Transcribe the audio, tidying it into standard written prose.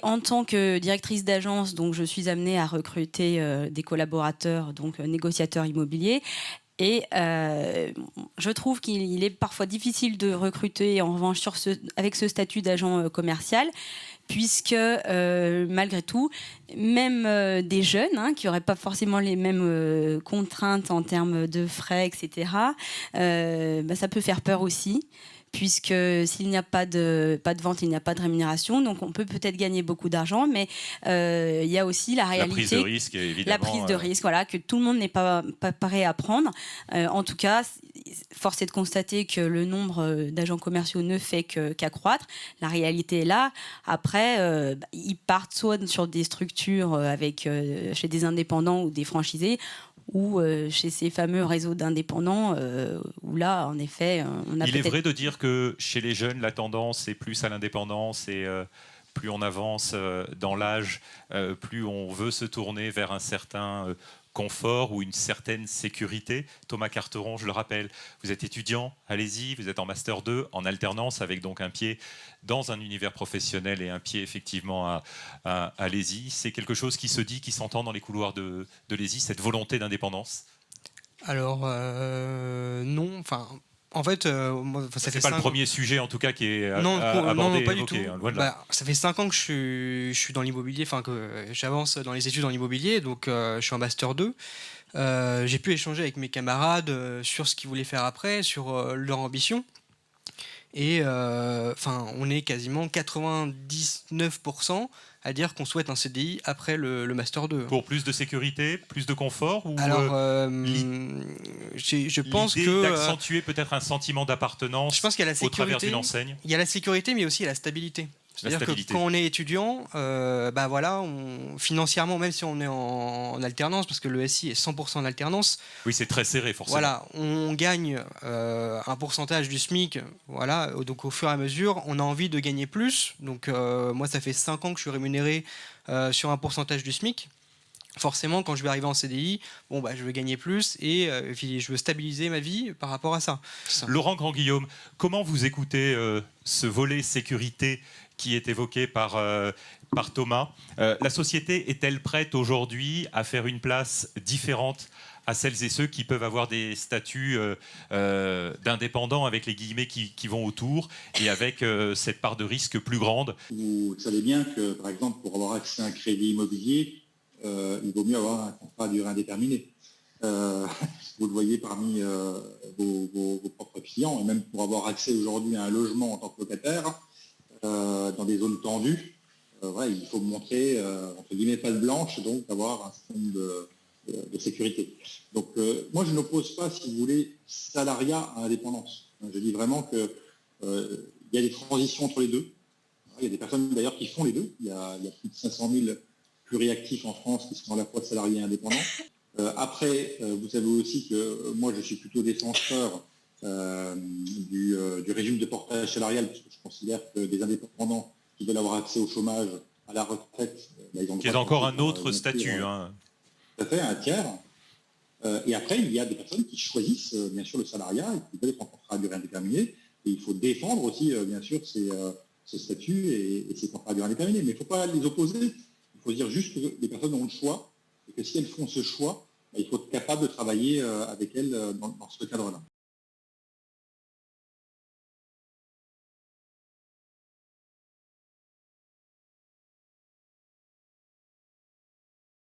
En tant que directrice d'agence, donc je suis amenée à recruter des collaborateurs, donc négociateurs immobiliers. Et je trouve qu'il est parfois difficile de recruter, en revanche, avec ce statut d'agent commercial, puisque malgré tout, même des jeunes qui n'auraient pas forcément les mêmes contraintes en termes de frais, etc., ça peut faire peur aussi, puisque s'il n'y a pas de vente, il n'y a pas de rémunération. Donc on peut peut-être gagner beaucoup d'argent, mais il y a aussi la réalité. La prise de risque, évidemment. La prise de risque, voilà, que tout le monde n'est pas prêt à prendre. En tout cas, force est de constater que le nombre d'agents commerciaux ne fait qu'accroître. La réalité est là. Après, ils partent soit sur des structures chez des indépendants ou des franchisés, ou chez ces fameux réseaux d'indépendants, où là, en effet, on a Il est vrai de dire que chez les jeunes, la tendance est plus à l'indépendance et plus on avance dans l'âge, plus on veut se tourner vers un certain confort ou une certaine sécurité. Thomas Carteron, je le rappelle, vous êtes étudiant, allez-y, vous êtes en Master 2, en alternance, avec donc un pied dans un univers professionnel et un pied effectivement à l'ESI. C'est quelque chose qui se dit, qui s'entend dans les couloirs de l'ESI, cette volonté d'indépendance? Alors, non, enfin... En fait, ça fait pas le premier sujet en tout cas qui est abordé, non, pas évoqué, du tout. Loin de là. Ça fait 5 ans que je suis dans l'immobilier, enfin que j'avance dans les études dans l'immobilier, donc je suis en master 2. J'ai pu échanger avec mes camarades sur ce qu'ils voulaient faire après, sur leur ambition. Et on est quasiment 99% à dire qu'on souhaite un CDI après le Master 2. Pour plus de sécurité, plus de confort ou alors, je pense que d'accentuer peut-être un sentiment d'appartenance. Je pense qu'il y a la sécurité, au travers d'une enseigne. Il y a la sécurité, mais aussi il y a la stabilité. C'est-à-dire que quand on est étudiant, financièrement, même si on est en alternance, parce que le SI est 100% en alternance. Oui, c'est très serré forcément. Voilà, on gagne un pourcentage du SMIC. Voilà, donc au fur et à mesure, on a envie de gagner plus. Donc moi, ça fait 5 ans que je suis rémunéré sur un pourcentage du SMIC. Forcément, quand je vais arriver en CDI, je veux gagner plus et je veux stabiliser ma vie par rapport à ça. Laurent Grand-Guillaume, comment vous écoutez ce volet sécurité qui est évoqué par Thomas? La société est-elle prête aujourd'hui à faire une place différente à celles et ceux qui peuvent avoir des statuts d'indépendants, avec les guillemets qui vont autour, et avec cette part de risque plus grande? Vous savez bien que, par exemple, pour avoir accès à un crédit immobilier, il vaut mieux avoir un contrat à durée indéterminée. Vous le voyez parmi vos propres clients, et même pour avoir accès aujourd'hui à un logement en tant que locataire, dans des zones tendues, il faut montrer, entre guillemets, patte blanche, donc avoir un certain nombre de sécurité. Donc moi, je n'oppose pas, si vous voulez, salariat à indépendance. Je dis vraiment qu'il y a des transitions entre les deux. Il y a des personnes d'ailleurs qui font les deux. Il y a plus de 500 000 pluriactifs en France qui sont à la fois salariés et indépendants. Après, vous savez aussi que moi, je suis plutôt défenseur du régime de portage salarial, parce que je considère que des indépendants qui veulent avoir accès au chômage, à la retraite... ils ont qui est encore un autre statut. Tout à fait, un tiers. Et après, il y a des personnes qui choisissent, bien sûr, le salariat et qui veulent être en contrat à durée indéterminée. Et il faut défendre aussi, bien sûr, ces statuts et ces contrats à durée indéterminée. Mais il ne faut pas les opposer. Il faut dire juste que les personnes ont le choix et que si elles font ce choix, il faut être capable de travailler avec elles dans ce cadre-là.